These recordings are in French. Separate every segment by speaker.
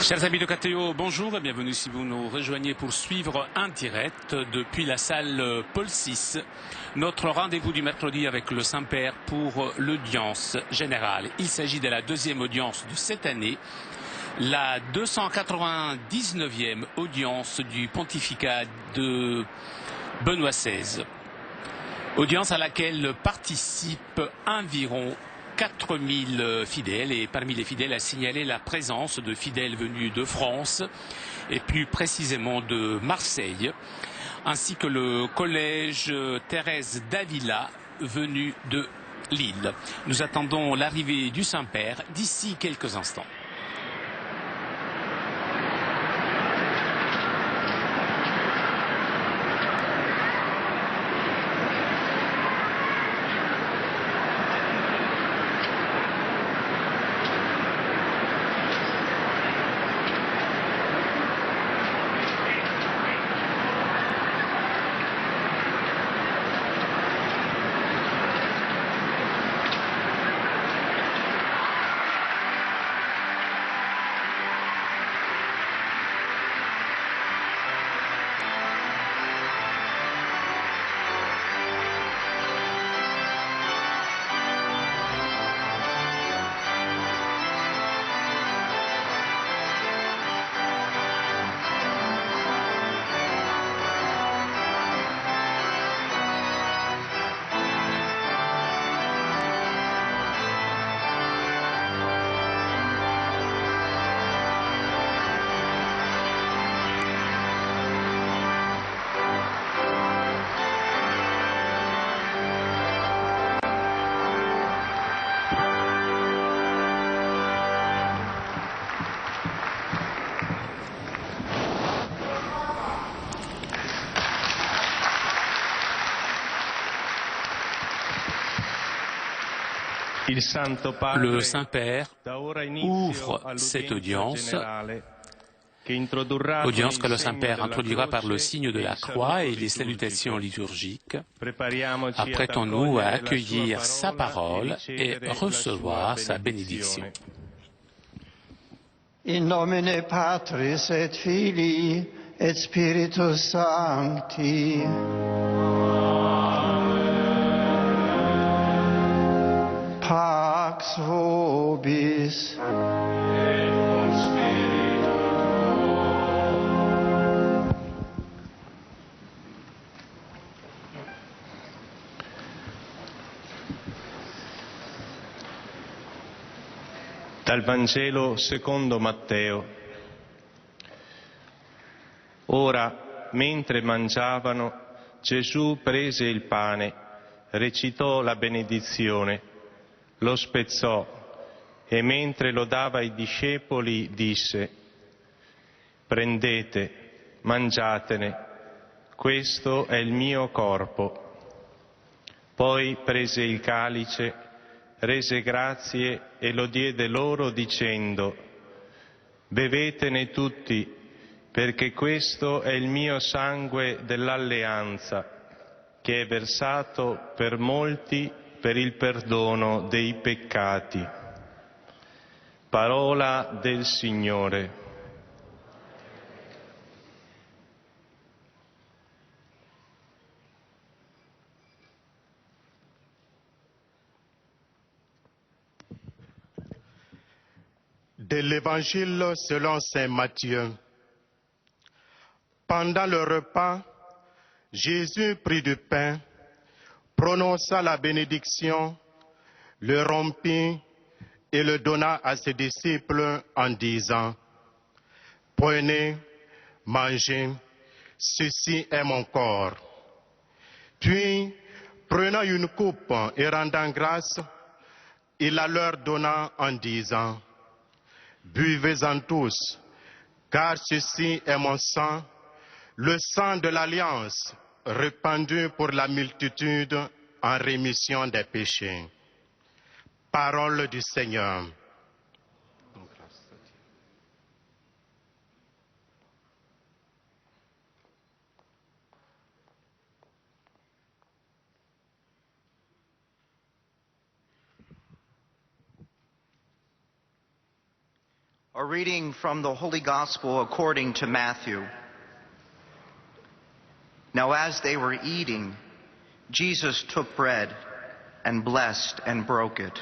Speaker 1: Chers amis de KTO, bonjour et bienvenue si vous nous rejoignez pour suivre en direct depuis la salle Paul VI. Notre rendez-vous du mercredi avec le Saint-Père pour l'audience générale. Il s'agit de la deuxième audience de cette année, la 299e audience du pontificat de Benoît XVI. Audience à laquelle participent environ 4000 fidèles et parmi les fidèles a signalé la présence de fidèles venus de France et plus précisément de Marseille, ainsi que le collège Thérèse d'Avila venu de Lille. Nous attendons l'arrivée du Saint-Père d'ici quelques instants. Le Saint-Père ouvre cette audience que le Saint-Père introduira par le signe de la croix et les salutations liturgiques. Apprêtons-nous à accueillir sa parole et recevoir sa bénédiction.
Speaker 2: In nomine Patris et Filii et Spiritus Sancti. Pax vobis.
Speaker 3: Dal Vangelo secondo Matteo. Ora, mentre mangiavano, Gesù prese il pane, recitò la benedizione, lo spezzò e mentre lo dava ai discepoli disse: «Prendete, mangiatene, questo è il mio corpo». Poi prese il calice, rese grazie e lo diede loro dicendo: «Bevetene tutti, perché questo è il mio sangue dell'alleanza, che è versato per molti per il perdono dei peccati». Parola del Signore.
Speaker 4: De l'Évangile selon saint Matthieu. Pendant le repas, Jésus prit du pain, prononça la bénédiction, le rompit et le donna à ses disciples en disant: «Prenez, mangez, ceci est mon corps». Puis, prenant une coupe et rendant grâce, il la leur donna en disant: «Buvez-en tous, car ceci est mon sang, le sang de l'alliance, répandu pour la multitude en rémission des péchés». Parole du Seigneur.
Speaker 2: A reading from the Holy Gospel according to Matthew. Now as they were eating, Jesus took bread and blessed and broke it,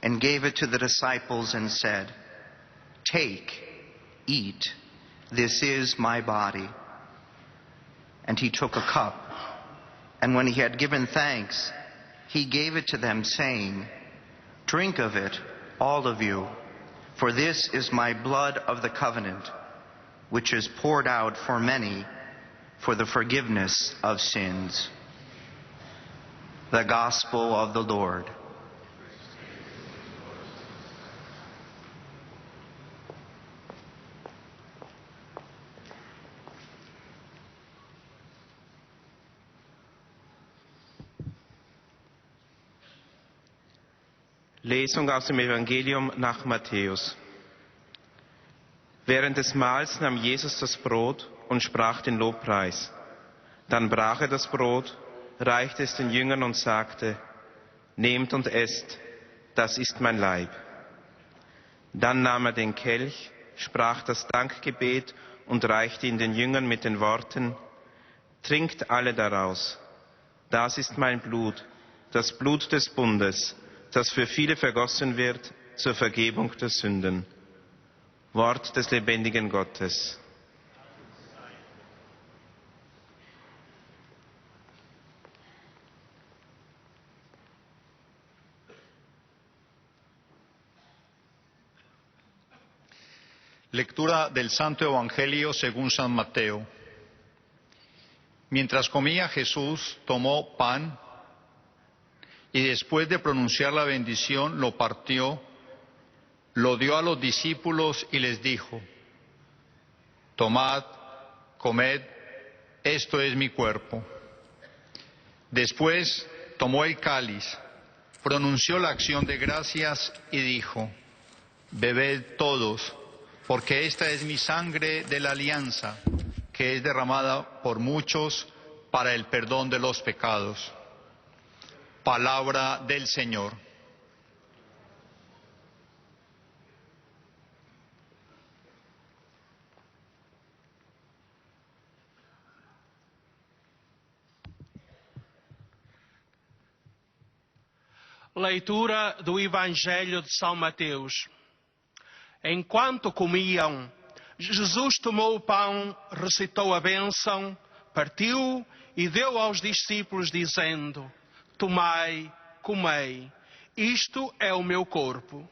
Speaker 2: and gave it to the disciples and said, "Take, eat, this is my body." And he took a cup, and when he had given thanks, he gave it to them, saying, "Drink of it, all of you, for this is my blood of the covenant, which is poured out for many for the forgiveness of sins." The Gospel of the Lord.
Speaker 3: Lesung aus dem Evangelium nach Matthäus. Während des Mahls nahm Jesus das Brot und sprach den Lobpreis. Dann brach er das Brot, reichte es den Jüngern und sagte, "Nehmt und esst, das ist mein Leib." Dann nahm er den Kelch, sprach das Dankgebet und reichte ihn den Jüngern mit den Worten, "Trinkt alle daraus. Das ist mein Blut, das Blut des Bundes, das für viele vergossen wird zur Vergebung der Sünden." Wort des lebendigen Gottes.
Speaker 5: Lectura del Santo Evangelio según San Mateo. Mientras comía Jesús, tomó pan y después de pronunciar la bendición lo partió, lo dio a los discípulos y les dijo, "Tomad, comed, esto es mi cuerpo." Después tomó el cáliz, pronunció la acción de gracias y dijo, "Bebed todos, porque esta es mi sangre de la alianza, que es derramada por muchos para el perdón de los pecados." Palabra del Señor.
Speaker 6: Leitura do Evangelho de São Mateus. Enquanto comiam, Jesus tomou o pão, recitou a bênção, partiu e deu aos discípulos, dizendo, "Tomai, comei, isto é o meu corpo."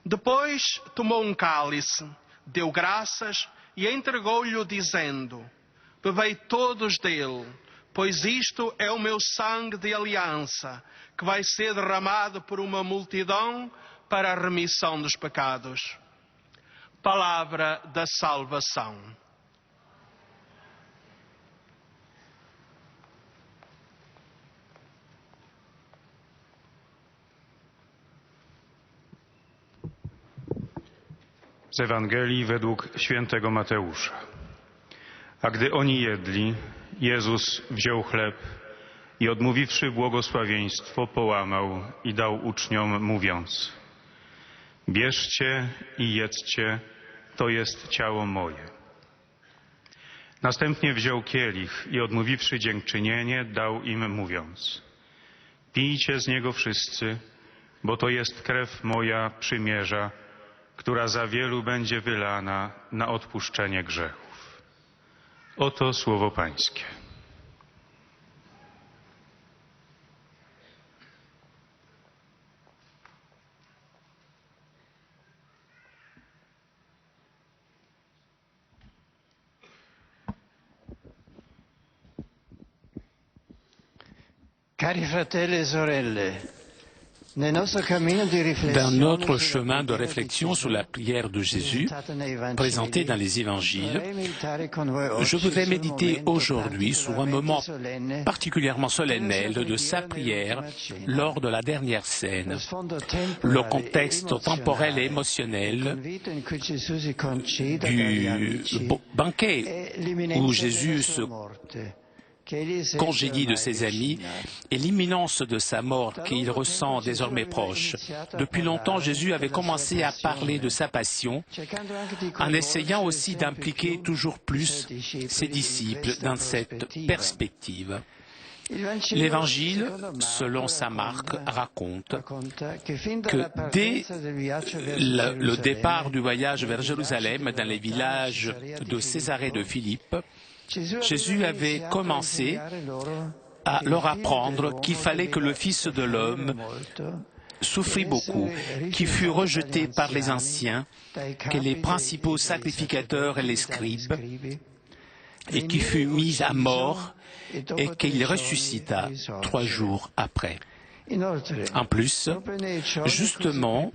Speaker 6: Depois tomou um cálice, deu graças e entregou-lhe, dizendo, "Bebei todos dele, pois isto é o meu sangue de aliança, que vai ser derramado por uma multidão para a remissão dos pecados." Palavra da salvação.
Speaker 7: Z Ewangelii według świętego Mateusza. A gdy oni jedli, Jezus wziął chleb i odmówiwszy błogosławieństwo, połamał i dał uczniom, mówiąc, "Bierzcie i jedzcie, to jest ciało moje." Następnie wziął kielich i odmówiwszy dziękczynienie, dał im, mówiąc, "Pijcie z niego wszyscy, bo to jest krew moja przymierza, która za wielu będzie wylana na odpuszczenie grzechów." Oto słowo Pańskie.
Speaker 2: Cari fratelli e sorelle,
Speaker 1: Dans notre chemin de réflexion sur la prière de Jésus, présentée dans les évangiles, je voudrais méditer aujourd'hui sur un moment particulièrement solennel de sa prière lors de la dernière scène. Le contexte temporel et émotionnel du banquet où Jésus se congédie de ses amis et l'imminence de sa mort qu'il ressent désormais proche. Depuis longtemps, Jésus avait commencé à parler de sa passion en essayant aussi d'impliquer toujours plus ses disciples dans cette perspective. L'Évangile, selon saint Marc, raconte que dès le départ du voyage vers Jérusalem, dans les villages de Césarée de Philippe, Jésus avait commencé à leur apprendre qu'il fallait que le Fils de l'homme souffrit beaucoup, qui fut rejeté par les anciens, que les principaux sacrificateurs et les scribes, et qui fut mis à mort, et qu'il ressuscita 3 jours après. En plus, justement,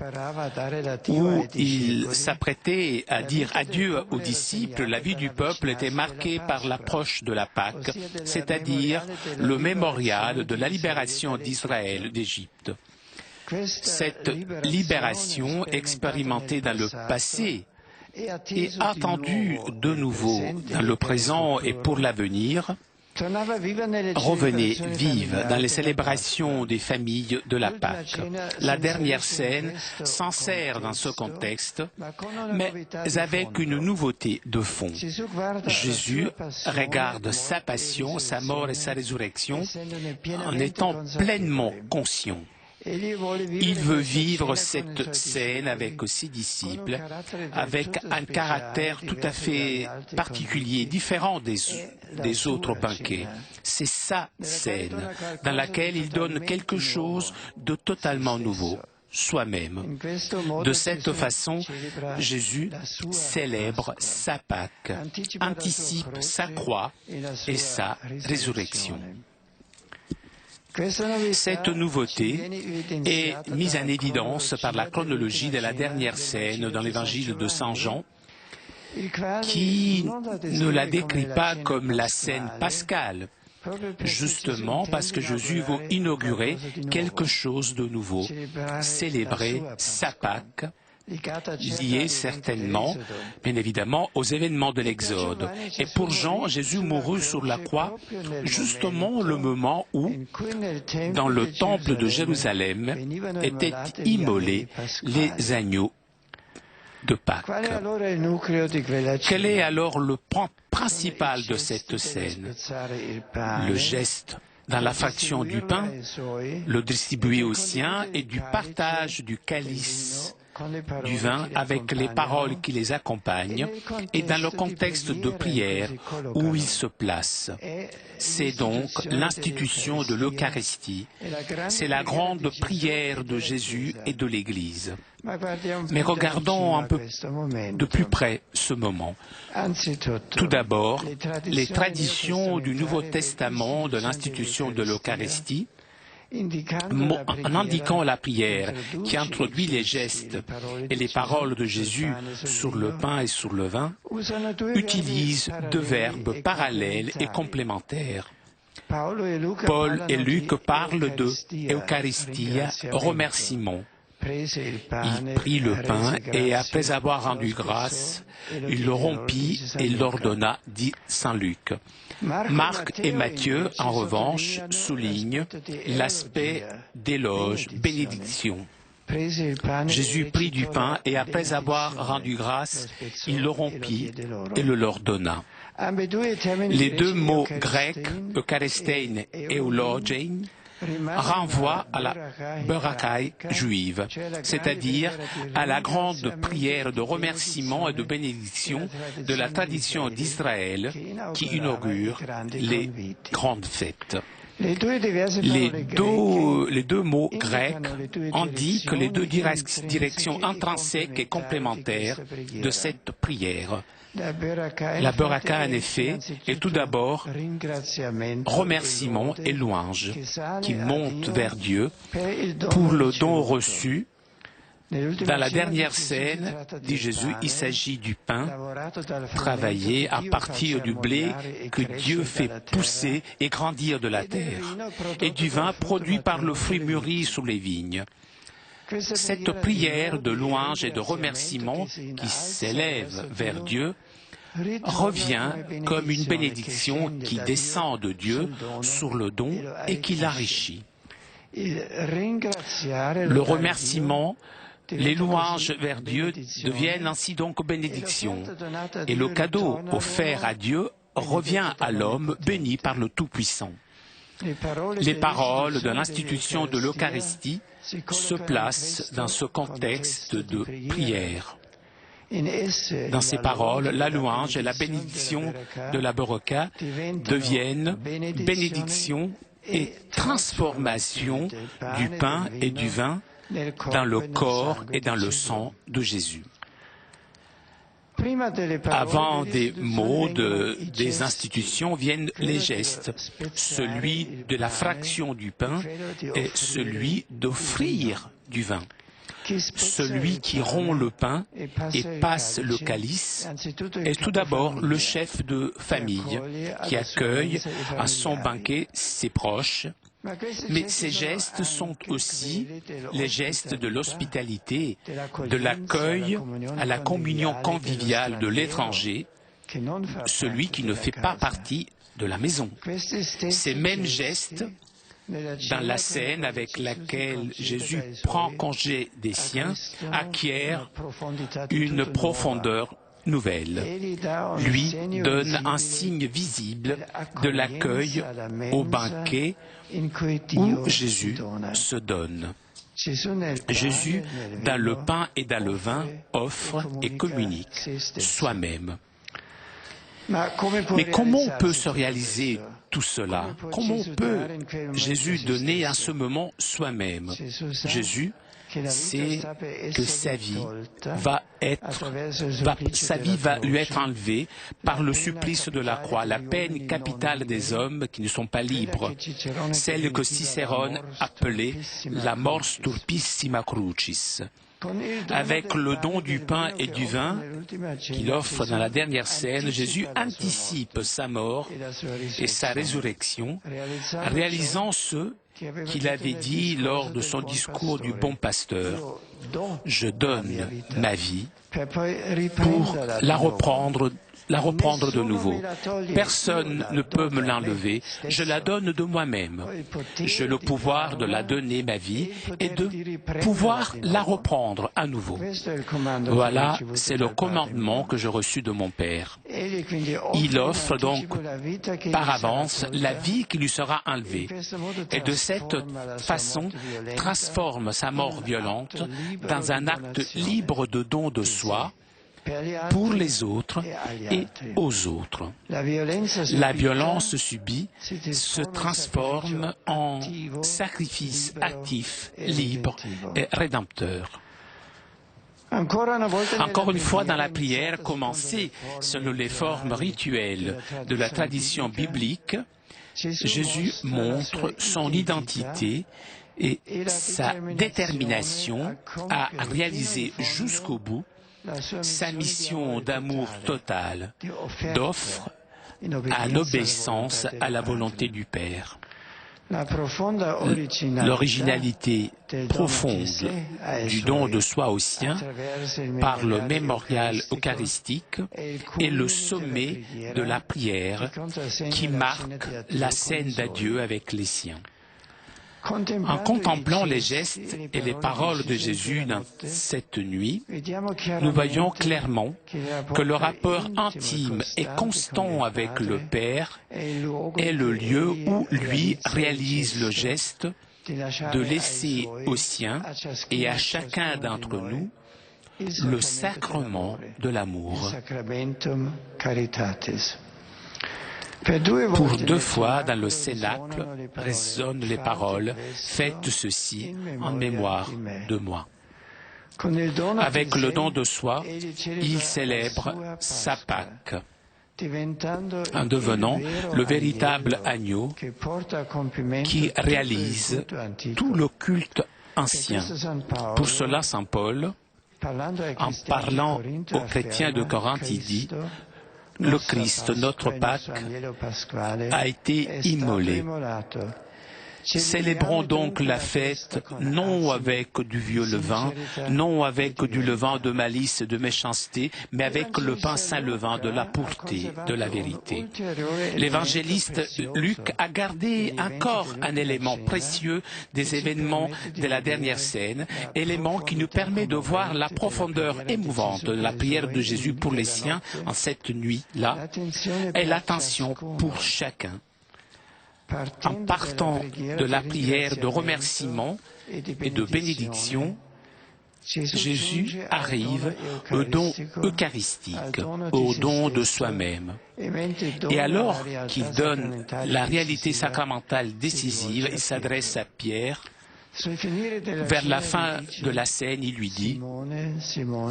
Speaker 1: où il s'apprêtait à dire adieu aux disciples, la vie du peuple était marquée par l'approche de la Pâque, c'est-à-dire le mémorial de la libération d'Israël d'Égypte. Cette libération expérimentée dans le passé et attendue de nouveau dans le présent et pour l'avenir, revenait vive dans les célébrations des familles de la Pâque. La dernière scène s'insère dans ce contexte, mais avec une nouveauté de fond. Jésus regarde sa passion, sa mort et sa résurrection en étant pleinement conscient. Il veut vivre cette scène avec ses disciples, avec un caractère tout à fait particulier, différent des autres banquets. C'est sa scène dans laquelle il donne quelque chose de totalement nouveau, soi-même. De cette façon, Jésus célèbre sa Pâque, anticipe sa croix et sa résurrection. Cette nouveauté est mise en évidence par la chronologie de la dernière scène dans l'évangile de Saint Jean, qui ne la décrit pas comme la scène pascale, justement parce que Jésus veut inaugurer quelque chose de nouveau, célébrer sa Pâque, lié certainement, bien évidemment, aux événements de l'Exode. Et pour Jean, Jésus mourut sur la croix justement le moment où, dans le temple de Jérusalem, étaient immolés les agneaux de Pâques. Quel est alors le point principal de cette scène? Le geste dans la fraction du pain, le distribuer aux siens et du partage du calice du vin avec les paroles qui les accompagnent et dans le contexte de prière où il se place. C'est donc l'institution de l'Eucharistie. C'est la grande prière de Jésus et de l'Église. Mais regardons un peu de plus près ce moment. Tout d'abord, les traditions du Nouveau Testament de l'institution de l'Eucharistie, en indiquant la prière qui introduit les gestes et les paroles de Jésus sur le pain et sur le vin, utilise 2 verbes parallèles et complémentaires. Paul et Luc parlent de Eucharistia, remerciement. Il prit le pain et après avoir rendu grâce, il le rompit et l'ordonna, dit saint Luc. Marc et Matthieu, en revanche, soulignent l'aspect d'éloge, bénédiction. Jésus prit du pain et après avoir rendu grâce, il le rompit et le leur donna. Les 2 mots grecs, eucharistein et eulogein, renvoie à la berakai juive, c'est-à-dire à la grande prière de remerciement et de bénédiction de la tradition d'Israël qui inaugure les grandes fêtes. Les deux mots grecs indiquent les 2 directions intrinsèques et complémentaires de cette prière. La beraka, en effet, est tout d'abord remerciement et louange qui montent vers Dieu pour le don reçu. Dans la dernière scène, dit Jésus, il s'agit du pain travaillé à partir du blé que Dieu fait pousser et grandir de la terre, et du vin produit par le fruit mûri sous les vignes. Cette prière de louange et de remerciement qui s'élève vers Dieu revient comme une bénédiction qui descend de Dieu sur le don et qui l'enrichit. Le remerciement, les louanges vers Dieu deviennent ainsi donc bénédictions. Et le cadeau offert à Dieu revient à l'homme béni par le Tout-Puissant. Les paroles de l'institution de l'Eucharistie se placent dans ce contexte de prière. Dans ces paroles, la louange et la bénédiction de la Beraka deviennent bénédiction et transformation du pain et du vin dans le corps et dans le sang de Jésus. Avant des mots des institutions viennent les gestes, celui de la fraction du pain et celui d'offrir du vin. Celui qui rompt le pain et passe le calice est tout d'abord le chef de famille qui accueille à son banquet ses proches. Mais ces gestes sont aussi les gestes de l'hospitalité, de l'accueil à la communion conviviale de l'étranger, celui qui ne fait pas partie de la maison. Ces mêmes gestes, dans la scène avec laquelle Jésus prend congé des siens, acquièrent une profondeur nouvelle. Lui donne un signe visible de l'accueil au banquet où Jésus se donne. Jésus, dans le pain et dans le vin, offre et communique soi-même. Mais comment peut se réaliser tout cela? Comment peut Jésus donner à ce moment soi-même? Jésus sait que sa vie va lui être enlevée par le supplice de la croix, la peine capitale des hommes qui ne sont pas libres, celle que Cicérone appelait la mors turpissima crucis. Avec le don du pain et du vin qu'il offre dans la dernière scène, Jésus anticipe sa mort et sa résurrection, réalisant ce qu'il avait dit lors de son discours du bon pasteur. Je donne ma vie pour la reprendre de nouveau. Personne ne peut me l'enlever. Je la donne de moi-même. J'ai le pouvoir de la donner, ma vie, et de pouvoir la reprendre à nouveau. Voilà, c'est le commandement que j'ai reçu de mon Père. Il offre donc par avance la vie qui lui sera enlevée. Et de cette façon, transforme sa mort violente dans un acte libre de don de soi, pour les autres et aux autres. La violence subie se transforme en sacrifice actif, libre et rédempteur. Encore une fois, dans la prière commencée selon les formes rituelles de la tradition biblique, Jésus montre son identité et sa détermination à réaliser jusqu'au bout sa mission d'amour total, d'offre à l'obéissance à la volonté du Père. L'originalité profonde du don de soi aux siens par le mémorial eucharistique est le sommet de la prière qui marque la scène d'adieu avec les siens. En contemplant les gestes et les paroles de Jésus dans cette nuit, nous voyons clairement que le rapport intime et constant avec le Père est le lieu où lui réalise le geste de laisser aux siens et à chacun d'entre nous le sacrement de l'amour. Pour 2 fois dans le cénacle résonnent les paroles « Faites ceci en mémoire de moi ». Avec le don de soi, il célèbre sa Pâque, en devenant le véritable agneau qui réalise tout le culte ancien. Pour cela, saint Paul, en parlant aux chrétiens de Corinthe, il dit « Le Christ, notre Pâque, a été immolé. Célébrons donc la fête, non avec du vieux levain, non avec du levain de malice et de méchanceté, mais avec le pain saint levain de la pureté, de la vérité. L'évangéliste Luc a gardé encore un élément précieux des événements de la dernière scène, élément qui nous permet de voir la profondeur émouvante de la prière de Jésus pour les siens en cette nuit-là, et l'attention pour chacun. En partant de la prière de remerciement et de bénédiction, Jésus arrive au don eucharistique, au don de soi-même. Et alors qu'il donne la réalité sacramentale décisive, il s'adresse à Pierre. Vers la fin de la scène, il lui dit, «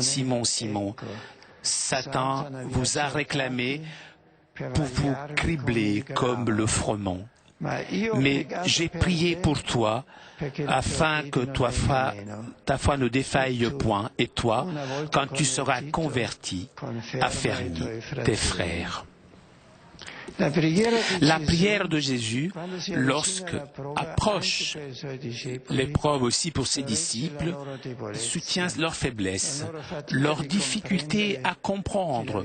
Speaker 1: Simon, Simon, Satan vous a réclamé pour vous cribler comme le froment. Mais j'ai prié pour toi, afin que ta foi ne défaille point, et toi, quand tu seras converti, affermis tes frères. » La prière de Jésus, lorsque approche l'épreuve aussi pour ses disciples, soutient leur faiblesse, leur difficulté à comprendre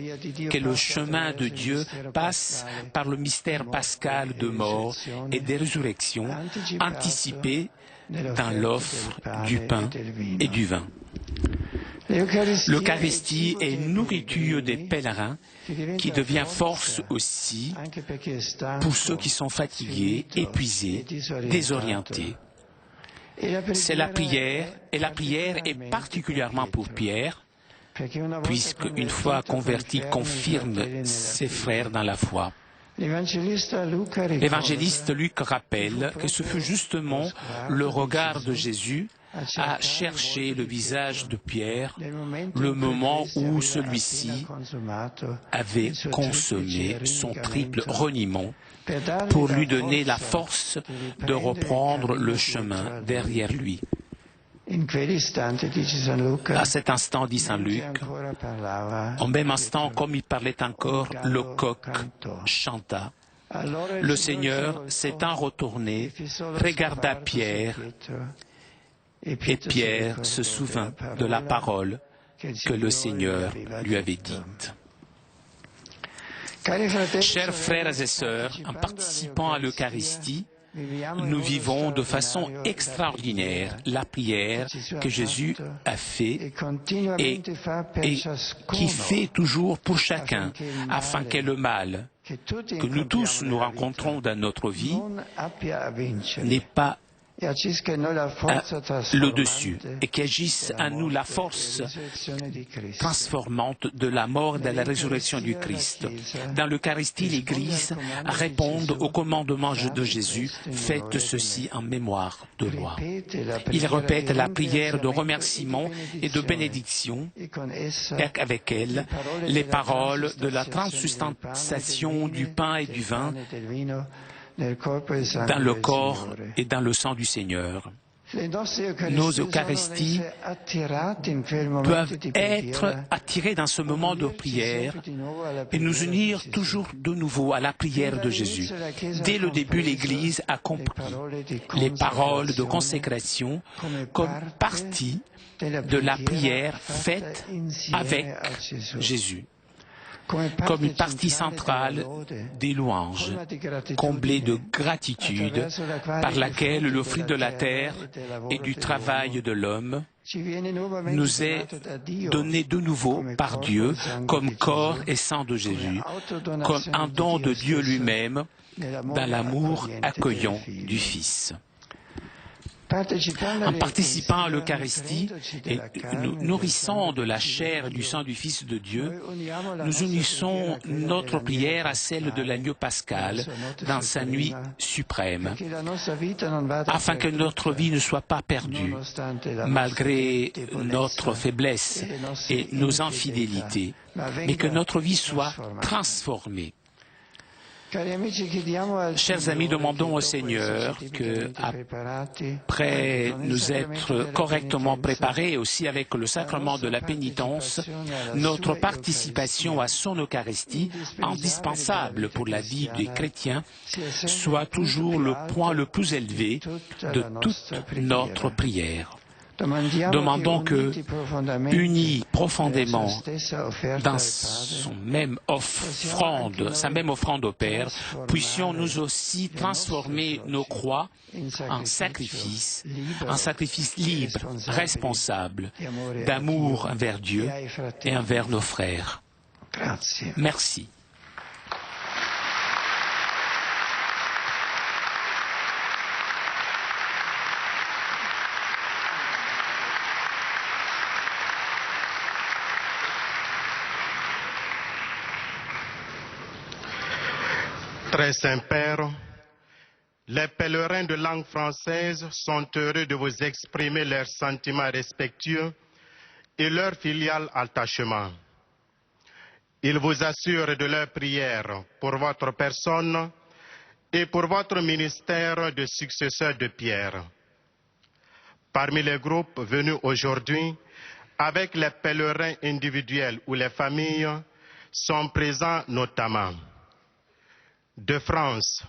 Speaker 1: que le chemin de Dieu passe par le mystère pascal de mort et de résurrection anticipé dans l'offre du pain et du vin. L'Eucharistie est nourriture des pèlerins qui devient force aussi pour ceux qui sont fatigués, épuisés, désorientés. C'est la prière, et la prière est particulièrement pour Pierre, puisque une fois converti, confirme ses frères dans la foi. L'évangéliste Luc rappelle que ce fut justement le regard de Jésus à chercher le visage de Pierre, le moment où celui-ci avait consommé son triple reniement pour lui donner la force de reprendre le chemin derrière lui. À cet instant, dit Saint Luc, en même instant, comme il parlait encore, le coq chanta. Le Seigneur s'étant retourné, regarda Pierre, et Pierre se souvint de la parole que le Seigneur lui avait dite. Chers frères et sœurs, en participant à l'Eucharistie, nous vivons de façon extraordinaire la prière que Jésus a fait et qui fait toujours pour chacun, afin que le mal que nous tous nous rencontrons dans notre vie n'ait pas le dessus et qu'agisse à nous la force transformante de la mort et de la résurrection du Christ. Dans l'Eucharistie, l'Église répond au commandement de Jésus, faites ceci en mémoire de moi. Il répète la prière de remerciement et de bénédiction et avec elle les paroles de la transsubstantiation du pain et du vin dans le corps et dans le sang du Seigneur. Nos Eucharisties peuvent être attirées dans ce moment de prière et nous unir toujours de nouveau à la prière de Jésus. Dès le début, l'Église a compris les paroles de consécration comme partie de la prière faite avec Jésus, comme une partie centrale des louanges, comblée de gratitude, par laquelle le fruit de la terre et du travail de l'homme nous est donné de nouveau par Dieu comme corps et sang de Jésus, comme un don de Dieu lui-même dans l'amour accueillant du Fils. En participant à l'Eucharistie et nous nourrissant de la chair et du sang du Fils de Dieu, nous unissons notre prière à celle de l'agneau pascal dans sa nuit suprême, afin que notre vie ne soit pas perdue, malgré notre faiblesse et nos infidélités, mais que notre vie soit transformée. Chers amis, demandons au Seigneur que, après nous être correctement préparés, aussi avec le sacrement de la pénitence, notre participation à son Eucharistie, indispensable pour la vie des chrétiens, soit toujours le point le plus élevé de toute notre prière. Demandons que, unis profondément dans sa même offrande au Père, puissions nous aussi transformer nos croix en sacrifice libre, responsable, d'amour envers Dieu et envers nos frères. Merci.
Speaker 4: Très Saint-Père, les pèlerins de langue française sont heureux de vous exprimer leurs sentiments respectueux et leur filial attachement. Ils vous assurent de leur prière pour votre personne et pour votre ministère de successeur de Pierre. Parmi les groupes venus aujourd'hui, avec les pèlerins individuels ou les familles, sont présents notamment de France,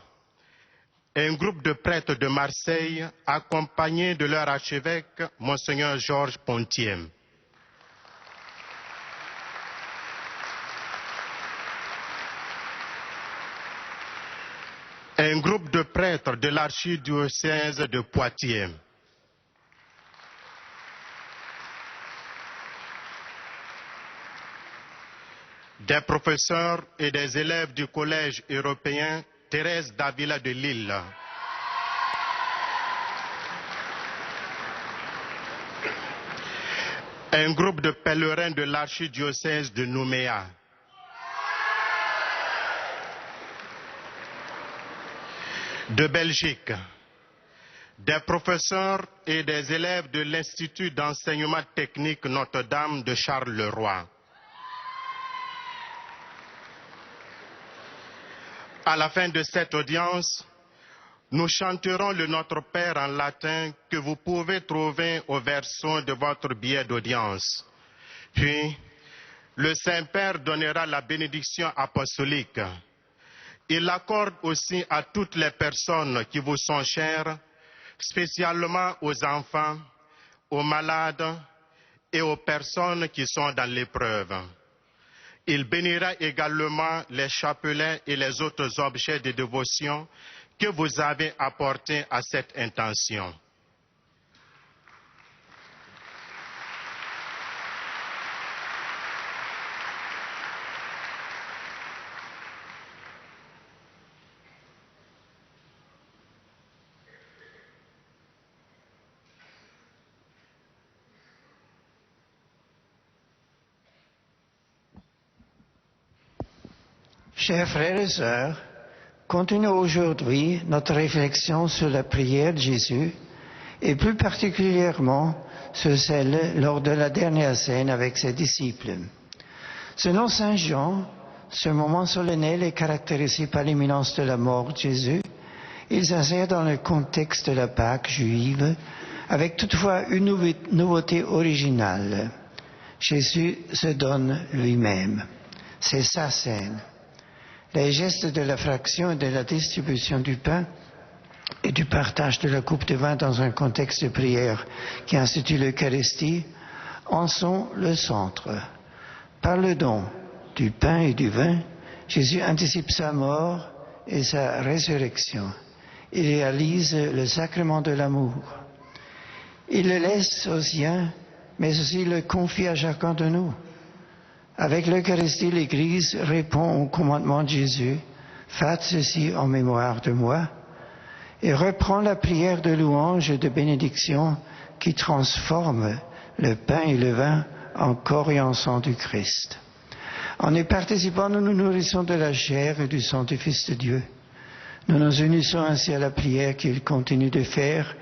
Speaker 4: un groupe de prêtres de Marseille accompagnés de leur archevêque, Monseigneur Georges Pontier. Un groupe de prêtres de l'archidiocèse de Poitiers. Des professeurs et des élèves du Collège européen Thérèse d'Avila de Lille. Un groupe de pèlerins de l'archidiocèse de Nouméa. De Belgique, des professeurs et des élèves de l'Institut d'enseignement technique Notre-Dame de Charleroi. À la fin de cette audience, nous chanterons le Notre Père en latin que vous pouvez trouver au verso de votre billet d'audience. Puis, le Saint-Père donnera la bénédiction apostolique. Il l'accorde aussi à toutes les personnes qui vous sont chères, spécialement aux enfants, aux malades et aux personnes qui sont dans l'épreuve. Il bénira également les chapelets et les autres objets de dévotion que vous avez apportés à cette intention.
Speaker 8: Chers frères et sœurs, continuons aujourd'hui notre réflexion sur la prière de Jésus et plus particulièrement sur celle lors de la dernière scène avec ses disciples. Selon Saint Jean, ce moment solennel est caractérisé par l'imminence de la mort de Jésus. Il s'insère dans le contexte de la Pâque juive avec toutefois une nouveauté originale. Jésus se donne lui-même. C'est sa scène. Les gestes de la fraction et de la distribution du pain et du partage de la coupe de vin dans un contexte de prière qui institue l'Eucharistie en sont le centre. Par le don du pain et du vin, Jésus anticipe sa mort et sa résurrection. Il réalise le sacrement de l'amour. Il le laisse aux siens, mais aussi le confie à chacun de nous. Avec l'Eucharistie, l'Église répond au commandement de Jésus, « Faites ceci en mémoire de moi », et reprend la prière de louange et de bénédiction qui transforme le pain et le vin en corps et en sang du Christ. En y participant, nous nous nourrissons de la chair et du sang du Fils de Dieu. Nous nous unissons ainsi à la prière qu'il continue de faire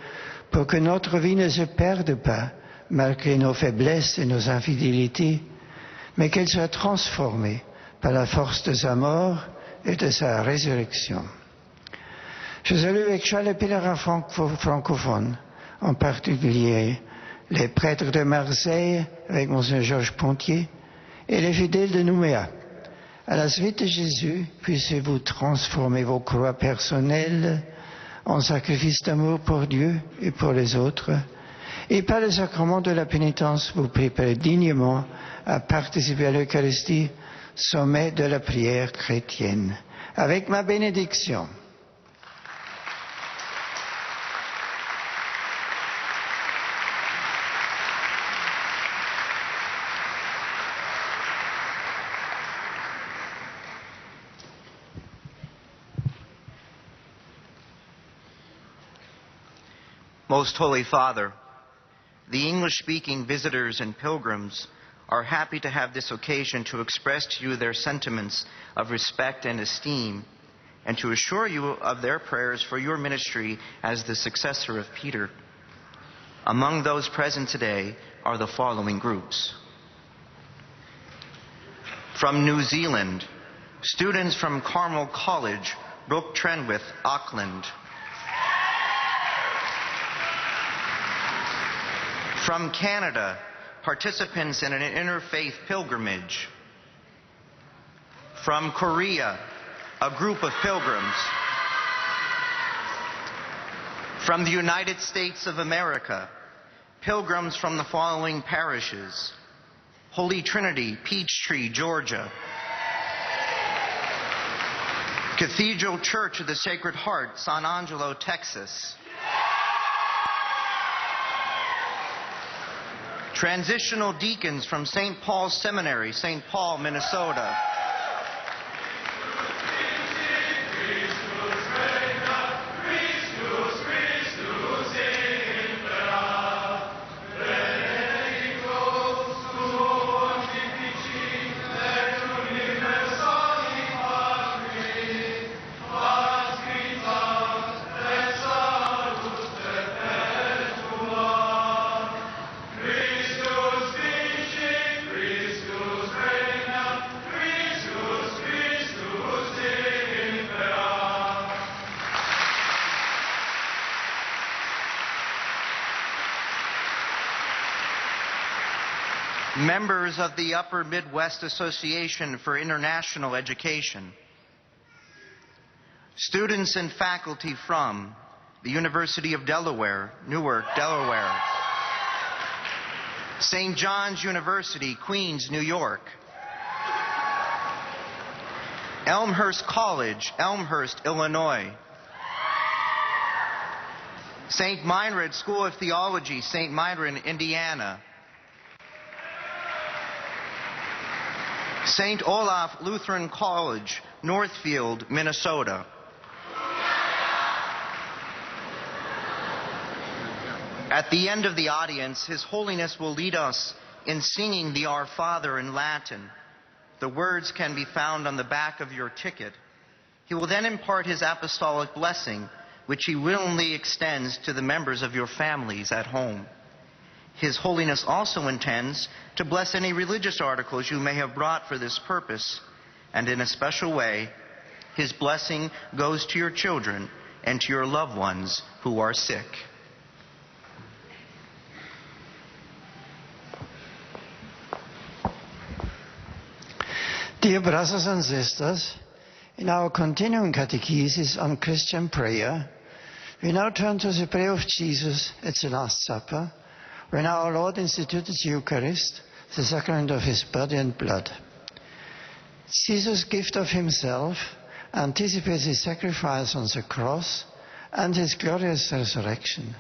Speaker 8: pour que notre vie ne se perde pas, malgré nos faiblesses et nos infidélités, mais qu'elle soit transformée par la force de sa mort et de sa résurrection. Je salue avec joie les pèlerins francophones, en particulier les prêtres de Marseille avec Monseigneur Georges Pontier et les fidèles de Nouméa. À la suite de Jésus, puissiez-vous transformer vos croix personnelles en sacrifice d'amour pour Dieu et pour les autres, et par le sacrement de la pénitence, vous préparez dignement à participer à l'Eucharistie, sommet de la prière chrétienne. Avec ma bénédiction.
Speaker 2: Most Holy Father, the English-speaking visitors and pilgrims are happy to have this occasion to express to you their sentiments of respect and esteem, and to assure you of their prayers for your ministry as the successor of Peter. Among those present today are the following groups. From New Zealand, students from Carmel College, Brooke Trenwith, Auckland. From Canada, participants in an interfaith pilgrimage. From Korea, a group of pilgrims. From the United States of America, pilgrims from the following parishes: Holy Trinity, Peachtree, Georgia. Cathedral Church of the Sacred Heart, San Angelo, Texas. Transitional deacons from St. Paul's Seminary, St. Paul, Minnesota. Members of the Upper Midwest Association for International Education. Students and faculty from the University of Delaware, Newark, Delaware. St. John's University, Queens, New York. Elmhurst College, Elmhurst, Illinois. St. Meinrad School of Theology, St. Meinrad, Indiana. St. Olaf Lutheran College, Northfield, Minnesota. At the end of the audience, His Holiness will lead us in singing the Our Father in Latin. The words can be found on the back of your ticket. He will then impart His apostolic blessing, which He willingly extends to the members of your families at home. His Holiness also intends to bless any religious articles you may have brought for this purpose, and in a special way, His blessing goes to your children and to your loved ones who are sick.
Speaker 8: Dear brothers and sisters, in our continuing catechesis on Christian prayer, we now turn to the prayer of Jesus at the Last Supper, when our Lord instituted the Eucharist, the sacrament of His body and blood. Jesus' gift of Himself anticipates His sacrifice on the cross and His glorious resurrection.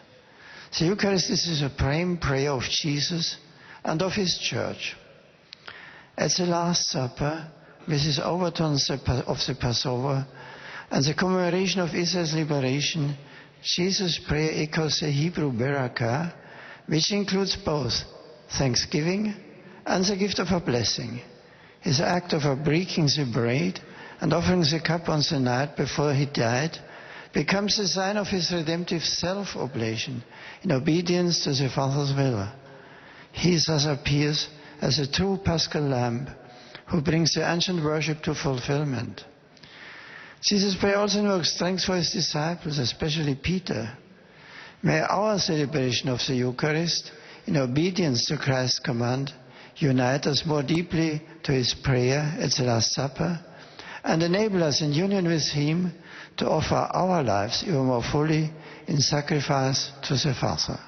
Speaker 8: The Eucharist is the supreme prayer of Jesus and of His Church. At the Last Supper, with His overturn of the Passover and the commemoration of Israel's liberation, Jesus' prayer echoes the Hebrew Berakah, which includes both thanksgiving and the gift of a blessing. His act of breaking the bread and offering the cup on the night before He died becomes a sign of His redemptive self-oblation in obedience to the Father's will. He thus appears as a true Paschal Lamb who brings the ancient worship to fulfillment. Jesus prayed also invoke strength for his disciples, especially Peter. May our celebration of the Eucharist, in obedience to Christ's command, unite us more deeply to his prayer at the Last Supper and enable us in union with him to offer our lives even more fully in sacrifice to the Father.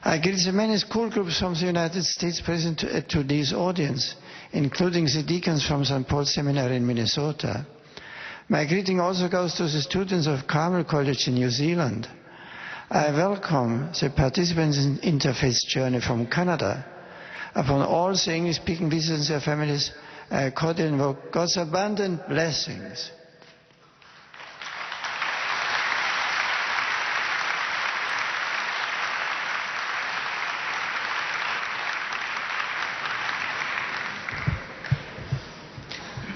Speaker 8: I greet the many school groups from the United States present at today's audience, including the deacons from St. Paul's Seminary in Minnesota. My greeting also goes to the students of Carmel College in New Zealand. I welcome the participants in Interfaith Journey from Canada. Upon all the English-speaking visitors and their families, I cordially invoke God's abundant blessings.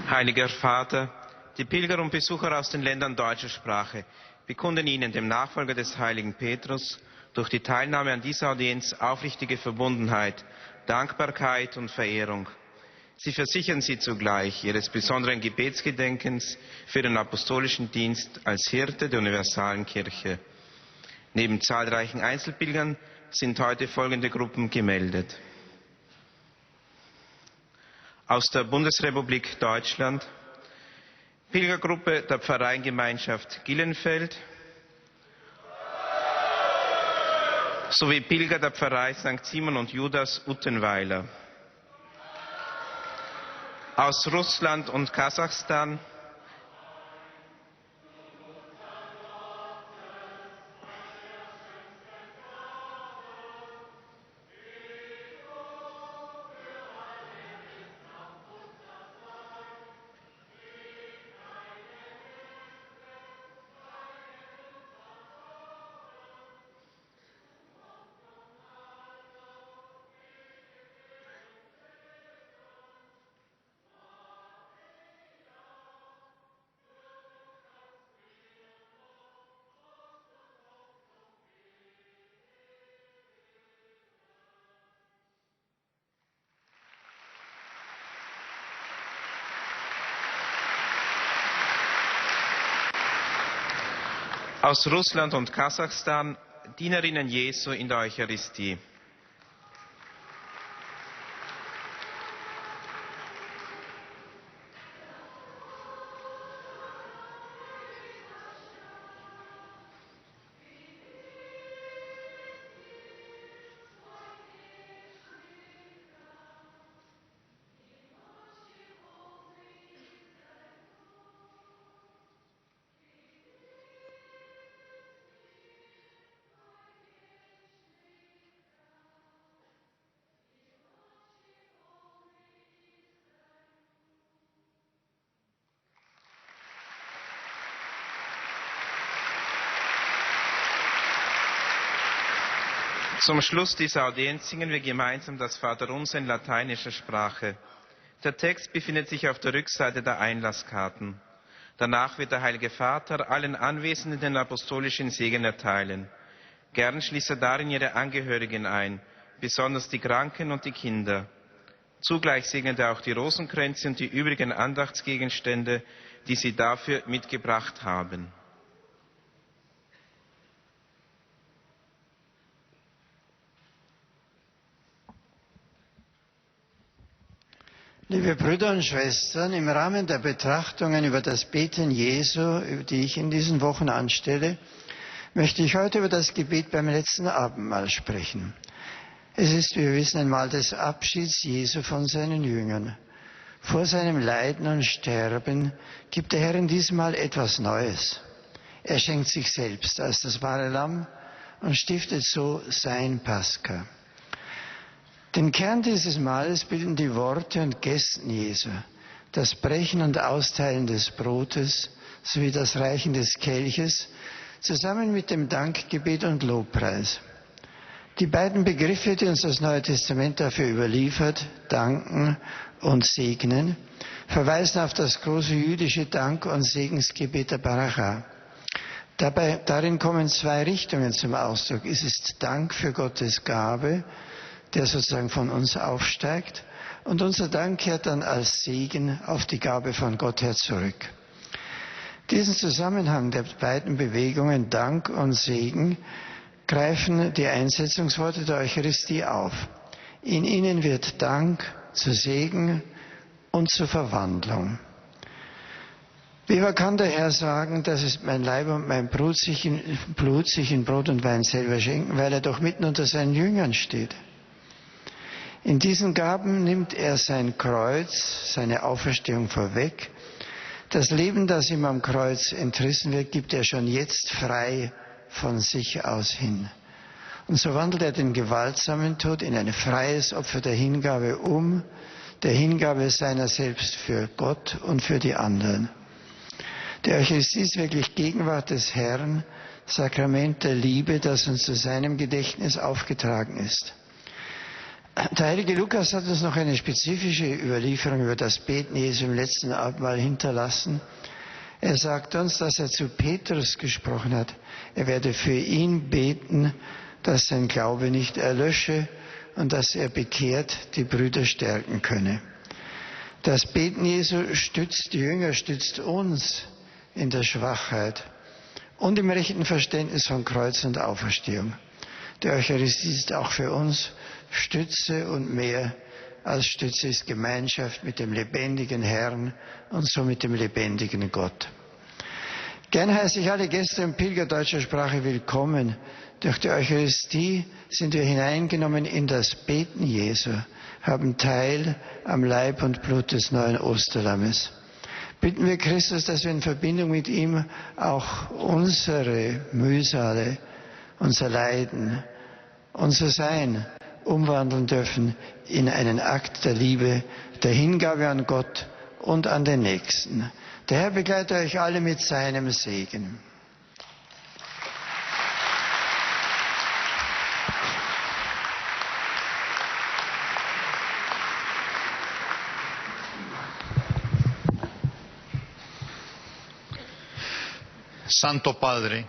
Speaker 9: Heiliger Vater, die Pilger und Besucher aus den Ländern deutscher Sprache bekunden Ihnen, dem Nachfolger des heiligen Petrus, durch die Teilnahme an dieser Audienz aufrichtige Verbundenheit, Dankbarkeit und Verehrung. Sie versichern Sie zugleich Ihres besonderen Gebetsgedenkens für den apostolischen Dienst als Hirte der universalen Kirche. Neben zahlreichen Einzelpilgern sind heute folgende Gruppen gemeldet. Aus der Bundesrepublik Deutschland, Pilgergruppe der Pfarreiengemeinschaft Gillenfeld sowie Pilger der Pfarrei St. Simon und Judas Uttenweiler. Aus Russland und Kasachstan aus Russland und Kasachstan, Dienerinnen Jesu in der Eucharistie. Zum Schluss dieser Audienz singen wir gemeinsam das Vaterunser in lateinischer Sprache. Der Text befindet sich auf der Rückseite der Einlasskarten. Danach wird der Heilige Vater allen Anwesenden den apostolischen Segen erteilen. Gern schließt er darin ihre Angehörigen ein, besonders die Kranken und die Kinder. Zugleich segnet er auch die Rosenkränze und die übrigen Andachtsgegenstände, die sie dafür mitgebracht haben.
Speaker 8: Liebe Brüder und Schwestern, im Rahmen der Betrachtungen über das Beten Jesu, die ich in diesen Wochen anstelle, möchte ich heute über das Gebet beim letzten Abendmahl sprechen. Es ist, wie wir wissen, ein Mahl des Abschieds Jesu von seinen Jüngern. Vor seinem Leiden und Sterben gibt der Herr in diesem Mal etwas Neues. Er schenkt sich selbst als das wahre Lamm und stiftet so sein Pascha. Den Kern dieses Mahles bilden die Worte und Gesten Jesu, das Brechen und Austeilen des Brotes sowie das Reichen des Kelches, zusammen mit dem Dankgebet und Lobpreis. Die beiden Begriffe, die uns das Neue Testament dafür überliefert, danken und segnen, verweisen auf das große jüdische Dank- und Segensgebet der Baracha. Darin kommen zwei Richtungen zum Ausdruck. Es ist Dank für Gottes Gabe, der sozusagen von uns aufsteigt, und unser Dank kehrt dann als Segen auf die Gabe von Gott her zurück. Diesen Zusammenhang der beiden Bewegungen, Dank und Segen, greifen die Einsetzungsworte der Eucharistie auf. In ihnen wird Dank zu Segen und zur Verwandlung. Wer kann daher sagen, das ist mein Leib und mein Blut, sich in Brot und Wein selber schenken, weil er doch mitten unter seinen Jüngern steht? In diesen Gaben nimmt er sein Kreuz, seine Auferstehung vorweg. Das Leben, das ihm am Kreuz entrissen wird, gibt er schon jetzt frei von sich aus hin. Und so wandelt er den gewaltsamen Tod in ein freies Opfer der Hingabe um, der Hingabe seiner selbst für Gott und für die anderen. Die Eucharistie ist wirklich Gegenwart des Herrn, Sakrament der Liebe, das uns zu seinem Gedächtnis aufgetragen ist. Der heilige Lukas hat uns noch eine spezifische Überlieferung über das Beten Jesu im letzten Abendmahl hinterlassen. Er sagt uns, dass er zu Petrus gesprochen hat. Er werde für ihn beten, dass sein Glaube nicht erlösche und dass er bekehrt die Brüder stärken könne. Das Beten Jesu stützt die Jünger, stützt uns in der Schwachheit und im rechten Verständnis von Kreuz und Auferstehung. Die Eucharistie ist auch für uns Stütze und mehr als Stütze ist Gemeinschaft mit dem lebendigen Herrn und so mit dem lebendigen Gott. Gern heiße ich alle Gäste und Pilger deutscher Sprache willkommen. Durch die Eucharistie sind wir hineingenommen in das Beten Jesu, haben Teil am Leib und Blut des neuen Osterlammes. Bitten wir Christus, dass wir in Verbindung mit ihm auch unsere Mühsale, unser Leiden, unser Sein umwandeln dürfen in einen Akt der Liebe, der Hingabe an Gott und an den Nächsten. Der Herr begleite euch alle mit seinem Segen.
Speaker 5: Santo Padre,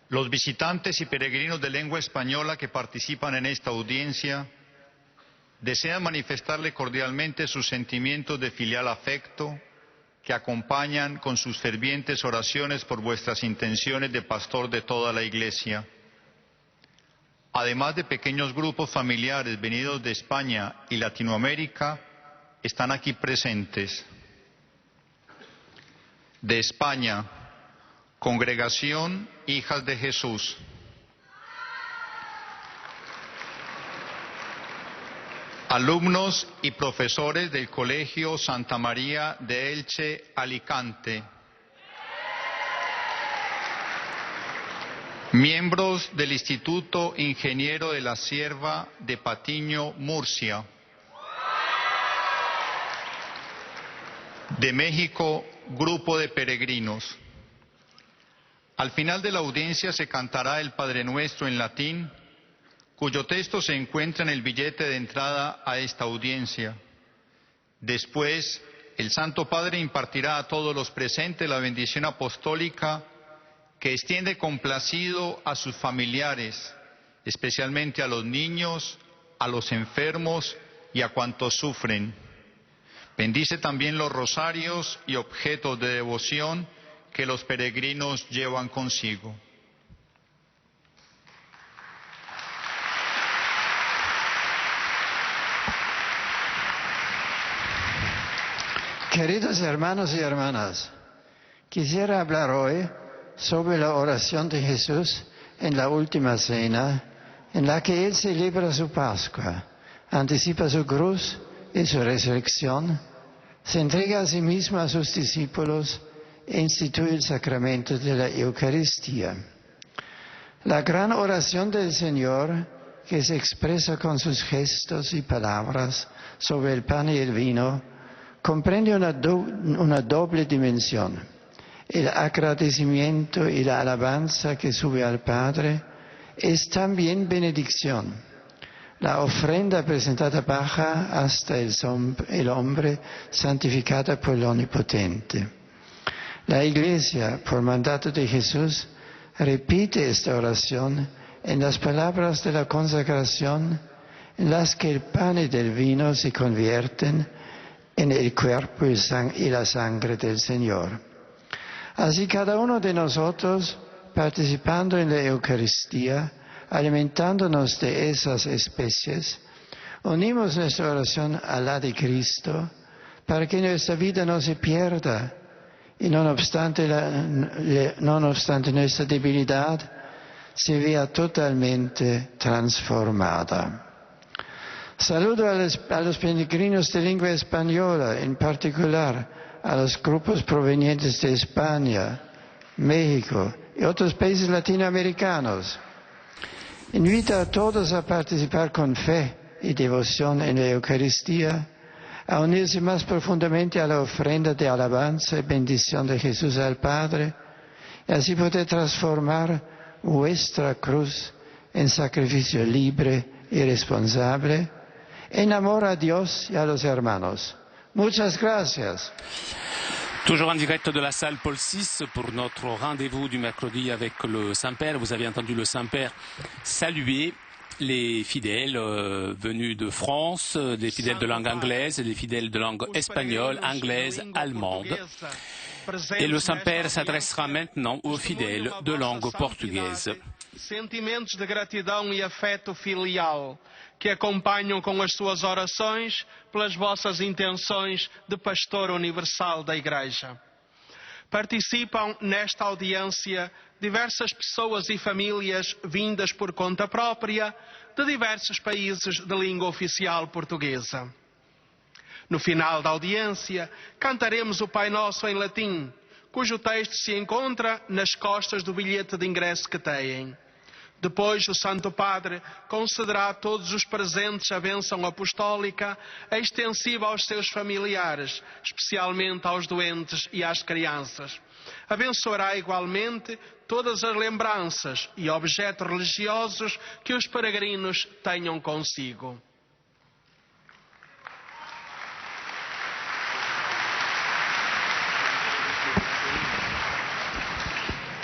Speaker 5: los visitantes y peregrinos de lengua española que participan en esta audiencia desean manifestarle cordialmente sus sentimientos de filial afecto que acompañan con sus fervientes oraciones por vuestras intenciones de pastor de toda la Iglesia. Además de pequeños grupos familiares venidos de España y Latinoamérica, están aquí presentes. De España, Congregación Hijas de Jesús. Alumnos y profesores del Colegio Santa María de Elche, Alicante. Miembros del Instituto Ingeniero de la Sierva de Patiño, Murcia. De México, grupo de peregrinos. Al final de la audiencia se cantará el Padre Nuestro en latín, cuyo texto se encuentra en el billete de entrada a esta audiencia. Después, el Santo Padre impartirá a todos los presentes la bendición apostólica que extiende complacido a sus familiares, especialmente a los niños, a los enfermos y a cuantos sufren. Bendice también los rosarios y objetos de devoción que los peregrinos llevan consigo.
Speaker 8: Queridos hermanos y hermanas, quisiera hablar hoy sobre la oración de Jesús en la última cena, en la que Él celebra su Pascua, anticipa su cruz y su resurrección, se entrega a sí mismo a sus discípulos e instituye el sacramento de la Eucaristía. La gran oración del Señor, que se expresa con sus gestos y palabras sobre el pan y el vino, comprende una doble dimensión: el agradecimiento y la alabanza que sube al Padre es también benedicción. La ofrenda presentada baja hasta el hombre santificada por el Omnipotente. La Iglesia, por mandato de Jesús, repite esta oración en las palabras de la consagración, en las que el pan y el vino se convierten en el cuerpo y la sangre del Señor. Así cada uno de nosotros, participando en la Eucaristía, alimentándonos de esas especies, unimos nuestra oración a la de Cristo para que nuestra vida no se pierda y no obstante nuestra debilidad se vea totalmente transformada. Saludo a los peregrinos de lengua española, en particular a los grupos provenientes de España, México y otros países latinoamericanos. Invito a todos a participar con fe y devoción en la Eucaristía, a unirse más profundamente a la ofrenda de alabanza y bendición de Jesús al Padre, y así poder transformar vuestra cruz en sacrificio libre y responsable, en amor a Dios y a los hermanos. Muchas gracias.
Speaker 1: Toujours en direct de la salle Paul VI pour notre rendez-vous du mercredi avec le Saint-Père. Vous avez entendu le Saint-Père saluer les fidèles venus de France, des fidèles de langue anglaise, des fidèles de langue espagnole, anglaise, allemande. Et le Saint-Père s'adressera maintenant aux fidèles de langue portugaise.
Speaker 6: Sentimentos de gratidão e afeto filial que acompanham com as suas orações pelas vossas intenções de pastor universal da Igreja. Participam nesta audiência diversas pessoas e famílias vindas por conta própria de diversos países de língua oficial portuguesa. No final da audiência, cantaremos o Pai Nosso em latim, cujo texto se encontra nas costas do bilhete de ingresso que têm. Depois, o Santo Padre concederá a todos os presentes a bênção apostólica, extensiva aos seus familiares, especialmente aos doentes e às crianças. Abençoará igualmente todas as lembranças e objetos religiosos que os peregrinos tenham consigo.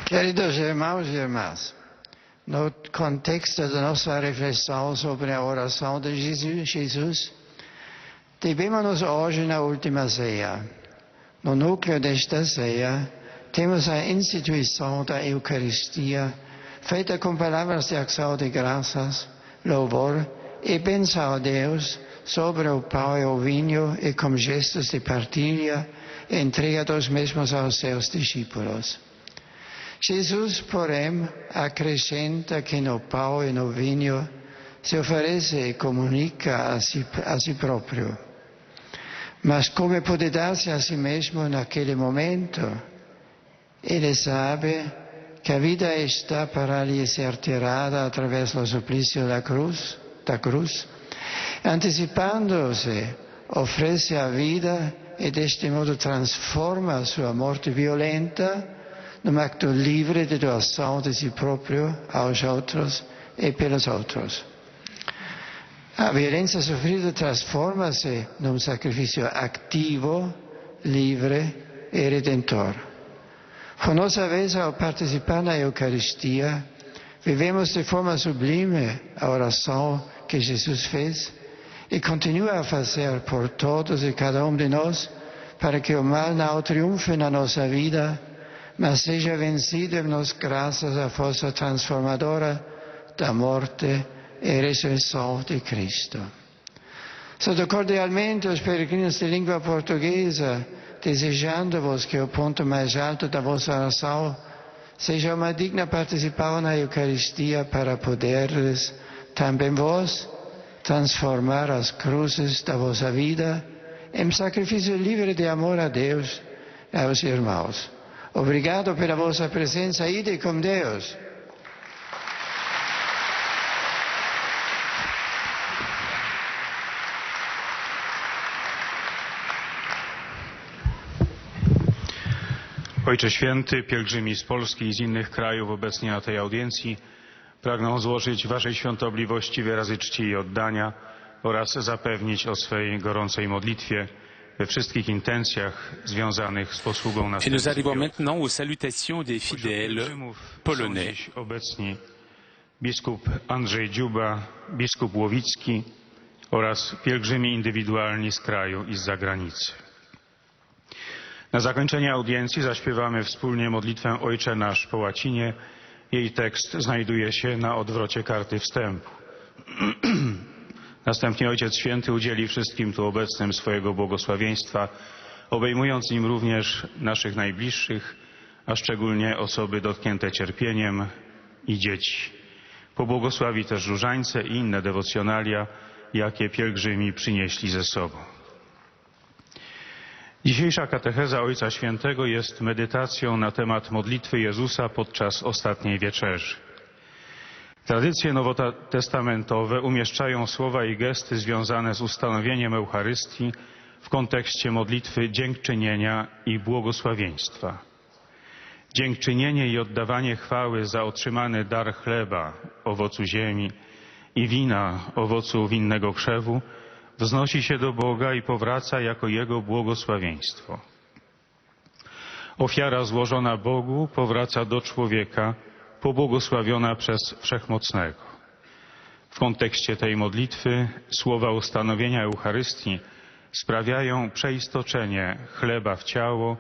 Speaker 8: Queridos irmãos e irmãs, no contexto da nossa reflexão sobre a oração de Jesus, devemos hoje na última ceia. No núcleo desta ceia, temos a instituição da Eucaristia, feita com palavras de ação de graças, louvor e bênção a Deus sobre o pão e o vinho e com gestos de partilha e entrega dos mesmos aos seus discípulos. Jesus, porém, acrescenta que no pão e no vinho se oferece e comunica a si próprio. Mas como pode dar-se a si mesmo naquele momento? Ele sabe que a vida está para lhe ser tirada através do suplício da cruz. Antecipando-se, oferece a vida e deste modo transforma a sua morte violenta num acto livre de doação de si próprio aos outros e pelos outros. A violência sofrida transforma-se num sacrifício ativo, livre e redentor. Por nossa vez, ao participar na Eucaristia, vivemos de forma sublime a oração que Jesus fez e continua a fazer por todos e cada um de nós para que o mal não triunfe na nossa vida, mas seja vencido em nós graças à força transformadora da morte e ressurreição de Cristo. Saúdo cordialmente os peregrinos de língua portuguesa, desejando-vos que o ponto mais alto da vossa oração seja uma digna participação na Eucaristia para poderes também vós transformar as cruzes da vossa vida em sacrifício livre de amor a Deus e aos irmãos. Obrigado pela vossa presença. Ide com Deus.
Speaker 7: Ojcze Święty, pielgrzymi z Polski i z innych krajów obecni na tej audiencji pragną złożyć Waszej świątobliwości wyrazy czci i oddania oraz zapewnić o swej gorącej modlitwie we wszystkich intencjach związanych z posługą
Speaker 1: Et nous arrivons maintenant aux salutations des fidèles polonais.
Speaker 7: Dziś obecni biskup Andrzej Dziuba, biskup Łowicki oraz pielgrzymi indywidualni z kraju i z zagranicy. Na zakończenie audiencji zaśpiewamy wspólnie modlitwę Ojcze Nasz po łacinie. Jej tekst znajduje się na odwrocie karty wstępu. Następnie Ojciec Święty udzieli wszystkim tu obecnym swojego błogosławieństwa, obejmując nim również naszych najbliższych, a szczególnie osoby dotknięte cierpieniem i dzieci. Pobłogosławi też różańce i inne dewocjonalia, jakie pielgrzymi przynieśli ze sobą. Dzisiejsza katecheza Ojca Świętego jest medytacją na temat modlitwy Jezusa podczas ostatniej wieczerzy. Tradycje nowotestamentowe umieszczają słowa i gesty związane z ustanowieniem Eucharystii w kontekście modlitwy dziękczynienia i błogosławieństwa. Dziękczynienie i oddawanie chwały za otrzymany dar chleba, owocu ziemi i wina, owocu winnego krzewu, wznosi się do Boga i powraca jako Jego błogosławieństwo. Ofiara złożona Bogu powraca do człowieka, pobłogosławiona przez Wszechmocnego. W kontekście tej modlitwy słowa ustanowienia Eucharystii sprawiają przeistoczenie chleba w ciało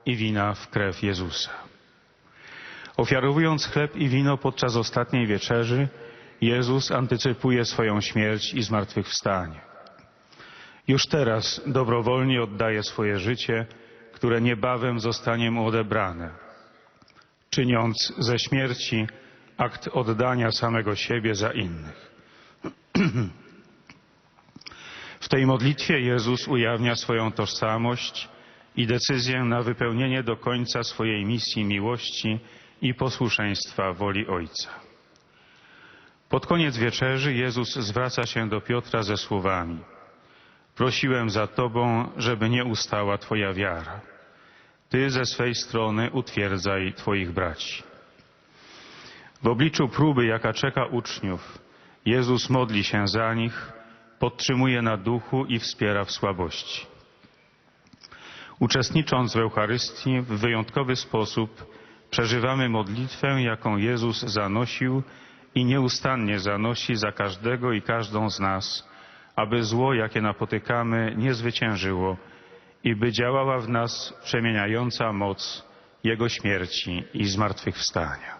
Speaker 7: i wina w krew Jezusa. Ofiarowując chleb i wino podczas ostatniej wieczerzy, Jezus antycypuje swoją śmierć i zmartwychwstanie. Już teraz dobrowolnie oddaje swoje życie, które niebawem zostanie mu odebrane, czyniąc ze śmierci akt oddania samego siebie za innych. W tej modlitwie Jezus ujawnia swoją tożsamość i decyzję na wypełnienie do końca swojej misji miłości i posłuszeństwa woli Ojca. Pod koniec wieczerzy Jezus zwraca się do Piotra ze słowami: prosiłem za Tobą, żeby nie ustała Twoja wiara. Ty ze swej strony utwierdzaj Twoich braci. W obliczu próby, jaka czeka uczniów, Jezus modli się za nich, podtrzymuje na duchu i wspiera w słabości. Uczestnicząc w Eucharystii w wyjątkowy sposób przeżywamy modlitwę, jaką Jezus zanosił i nieustannie zanosi za każdego i każdą z nas, aby zło, jakie napotykamy, nie zwyciężyło i by działała w nas przemieniająca moc Jego śmierci i zmartwychwstania.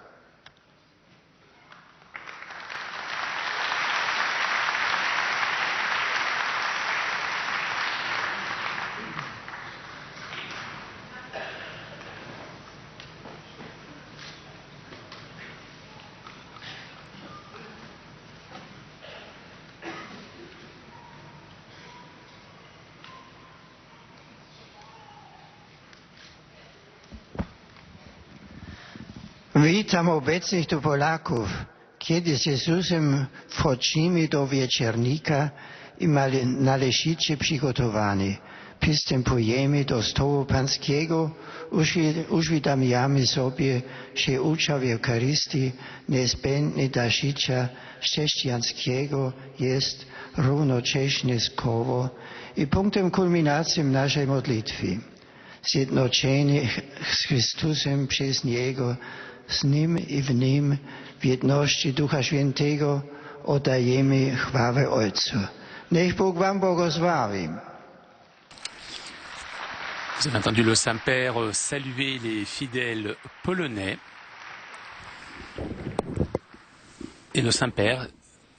Speaker 8: Witam obecnych tu Polaków, kiedy z Jezusem wchodzimy do wieczernika i należycie przygotowani. Przystępujemy do stołu Pańskiego, uświadamiamy sobie, że udział w Eucharystii niezbędny dla życia chrześcijańskiego jest równocześnie skową i punktem kulminacji naszej modlitwy. Zjednoczeni z Chrystusem przez Niego, z Nim i w Nim, w jedności Ducha Świętego, oddajemy chwałę Ojcu. Niech Bóg wam błogosławi.
Speaker 1: Vous avez entendu le Saint-Père saluer les fidèles polonais. Et le Saint-Père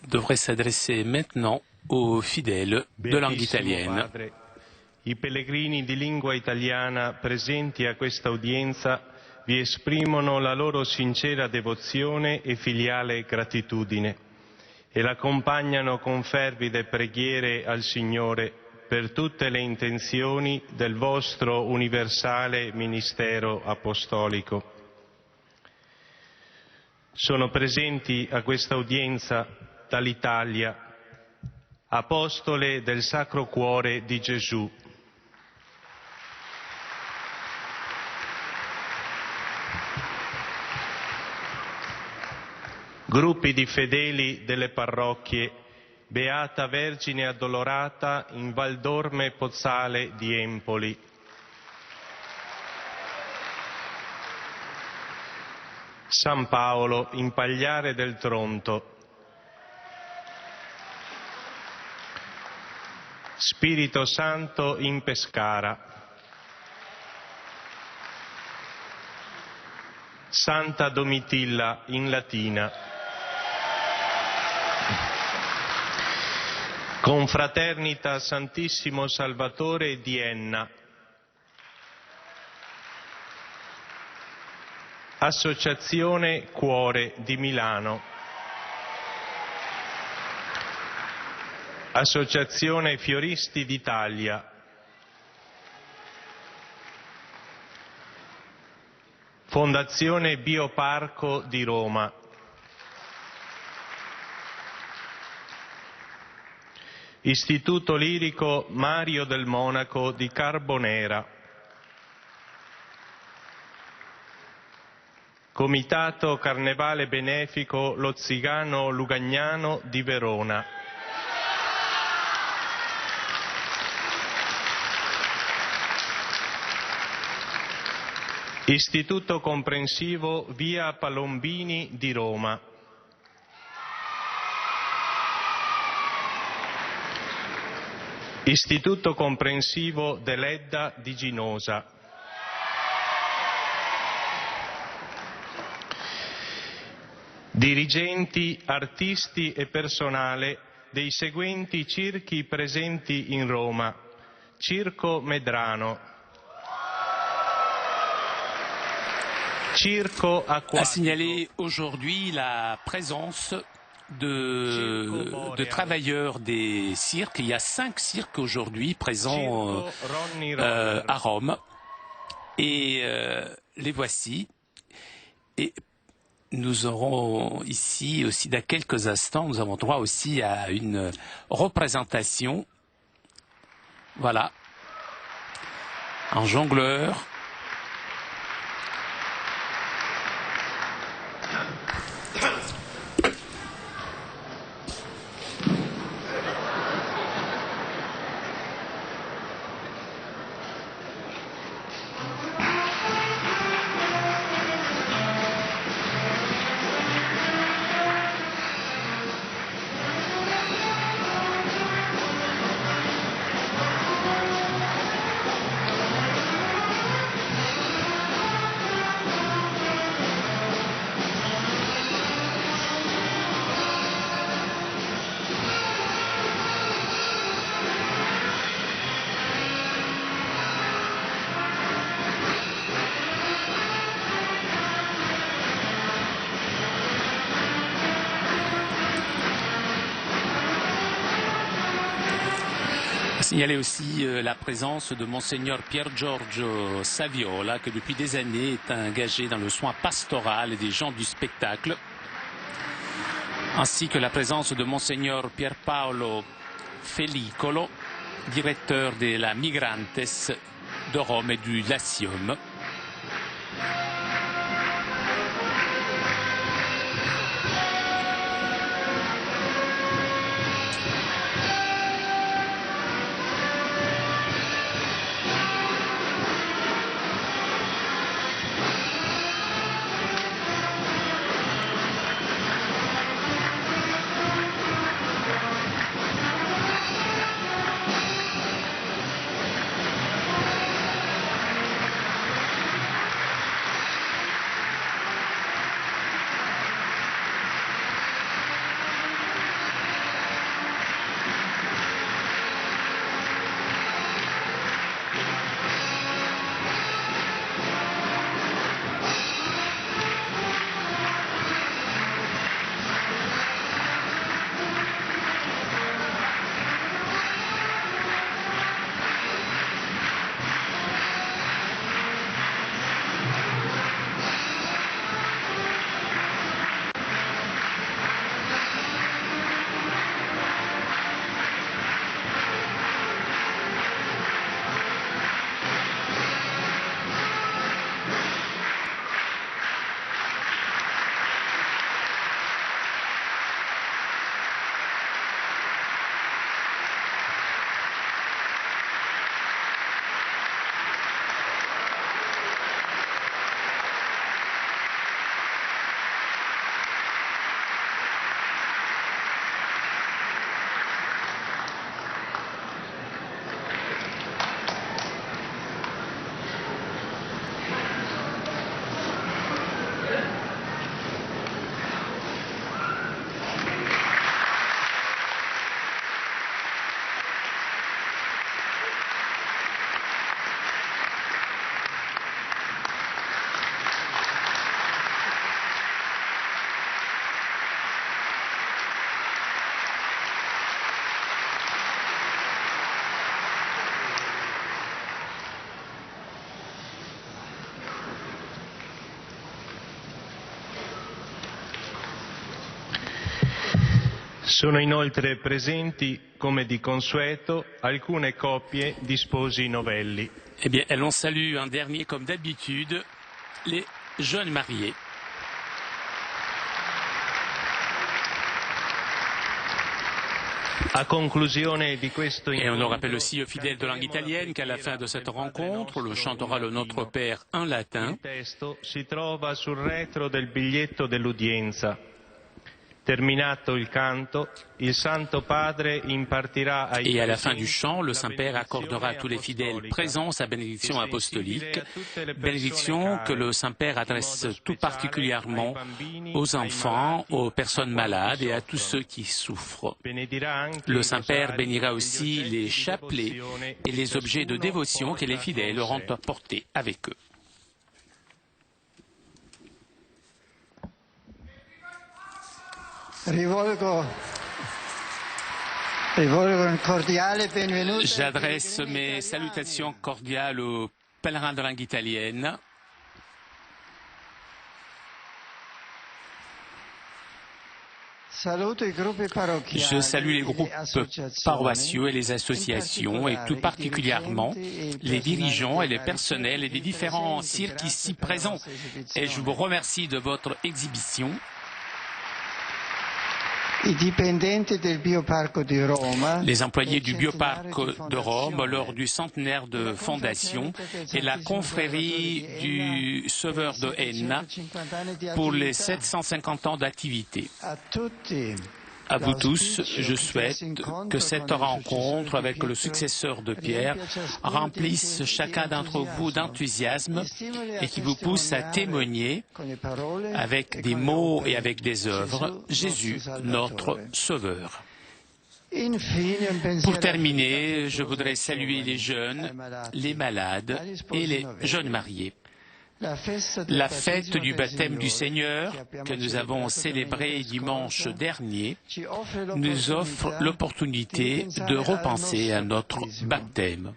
Speaker 1: devrait s'adresser maintenant aux fidèles de langue italienne.
Speaker 3: Padre, i pellegrini di lingua italiana presenti a questa udienza vi esprimono la loro sincera devozione e filiale gratitudine e l'accompagnano con fervide preghiere al Signore per tutte le intenzioni del vostro universale ministero apostolico. Sono presenti a questa udienza dall'Italia apostole del Sacro Cuore di Gesù, gruppi di fedeli delle parrocchie Beata Vergine Addolorata in Valdorme Pozzale di Empoli, San Paolo in Pagliare del Tronto, Spirito Santo in Pescara, Santa Domitilla in Latina. Confraternita Santissimo Salvatore di Enna. Associazione Cuore di Milano. Associazione Fioristi d'Italia. Fondazione Bioparco di Roma. Istituto Lirico Mario del Monaco di Carbonera. Comitato Carnevale Benefico Lo Zigano Lugagnano di Verona. Istituto Comprensivo Via Palombini di Roma. Istituto Comprensivo dell'Edda di Ginosa. Dirigenti, artisti e personale dei seguenti circhi presenti in Roma. Circo Medrano. Circo Acquatico.
Speaker 1: A signaler aujourd'hui la présence de travailleurs des cirques. Il y a 5 cirques aujourd'hui présents à Rome. Et les voici. Et nous aurons ici aussi, dans quelques instants, nous avons droit aussi à une représentation. Voilà. Un jongleur. Signaler aussi la présence de Monseigneur Pier Giorgio Saviola, qui depuis des années est engagé dans le soin pastoral des gens du spectacle, ainsi que la présence de Monseigneur Pier Paolo Felicolo, directeur de la Migrantes de Rome et du Latium.
Speaker 3: Sono inoltre presenti, come di consueto, alcune coppie di sposi novelli.
Speaker 1: Eh bien, l'on salue un dernier, comme d'habitude, les jeunes mariés.
Speaker 3: A conclusione di questo
Speaker 1: Et on rappelle aussi aux fidèles de langue italienne qu'à la fin de cette rencontre, on chantera le Notre Père en latin.
Speaker 3: Il testo si trova sul retro del biglietto dell'udienza. Terminato il canto, il Santo Padre impartirà ai
Speaker 1: Et à la fin du chant, le Saint-Père accordera à tous les fidèles présents sa bénédiction apostolique, bénédiction que le Saint-Père adresse tout particulièrement aux enfants, aux personnes malades et à tous ceux qui souffrent. Le Saint-Père bénira aussi les chapelets et les objets de dévotion que les fidèles auront apportés avec eux. J'adresse mes salutations cordiales aux pèlerins de langue italienne. Je salue les groupes paroissiaux et les associations et tout particulièrement les dirigeants et les personnels et des différents cirques ici présents. Et je vous remercie de votre exhibition. Les employés du Bioparc de Rome lors du centenaire de fondation et la confrérie du Sauveur de Enna pour les 750 ans d'activité. À vous tous, je souhaite que cette rencontre avec le successeur de Pierre remplisse chacun d'entre vous d'enthousiasme et qui vous pousse à témoigner avec des mots et avec des œuvres Jésus, notre Sauveur. Pour terminer, je voudrais saluer les jeunes, les malades et les jeunes mariés. La fête du baptême du Seigneur, que nous avons célébrée dimanche dernier, nous offre l'opportunité de repenser à notre baptême.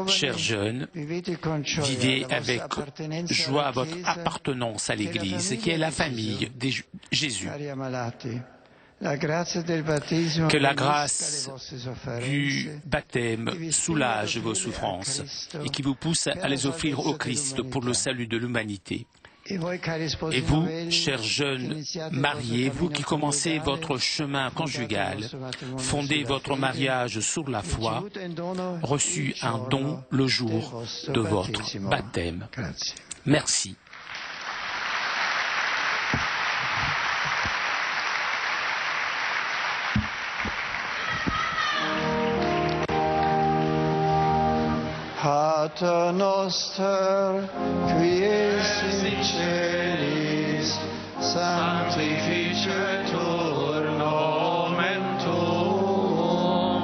Speaker 1: Chers jeunes, vivez avec joie votre appartenance à l'Église, qui est la famille de Jésus. Que la grâce du baptême soulage vos souffrances et qui vous pousse à les offrir au Christ pour le salut de l'humanité. Et vous, chers jeunes mariés, vous qui commencez votre chemin conjugal, fondez votre mariage sur la foi, reçu un don le jour de votre baptême. Merci.
Speaker 8: Pater noster, qui es in celis, sanctificetur nomen tuum,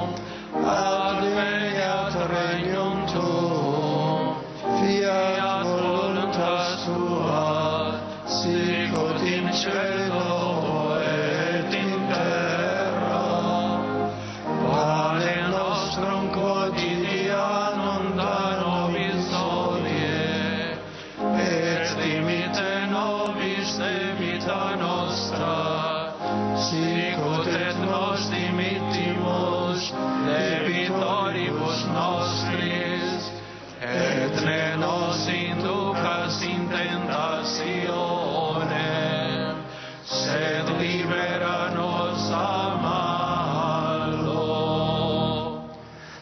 Speaker 8: adveniat regnum tuum, fiat voluntas tua, sicut in cielo et in terra. Pane nostrum quotidianum da nobis hodie, et dimitte nobis debita nostra, sicut et nos dimittimus debitoribus nostris, et ne nos inducas in tentationem, sed libera nos a malo.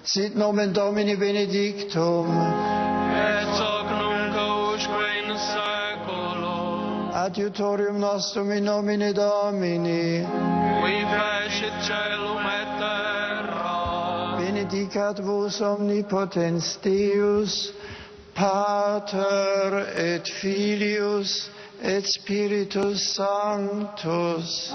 Speaker 8: Sit nomen Domini benedictum,
Speaker 6: Et hoc nunc usque in saeculum,
Speaker 8: adiutorium nostrum in nomine Domini,
Speaker 6: qui fecit caelum et terra,
Speaker 8: benedicat vos omnipotens Deus, Pater et Filius et Spiritus Sanctus.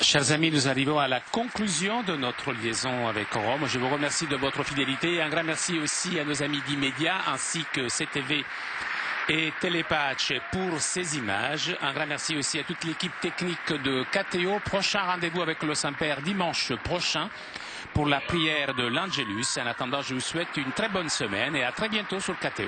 Speaker 1: Chers amis, nous arrivons à la conclusion de notre liaison avec Rome. Je vous remercie de votre fidélité. Un grand merci aussi à nos amis d'Immédiat ainsi que CTV et Télépace pour ces images. Un grand merci aussi à toute l'équipe technique de KTO. Prochain rendez-vous avec le Saint-Père dimanche prochain pour la prière de l'Angelus. En attendant, je vous souhaite une très bonne semaine et à très bientôt sur KTO.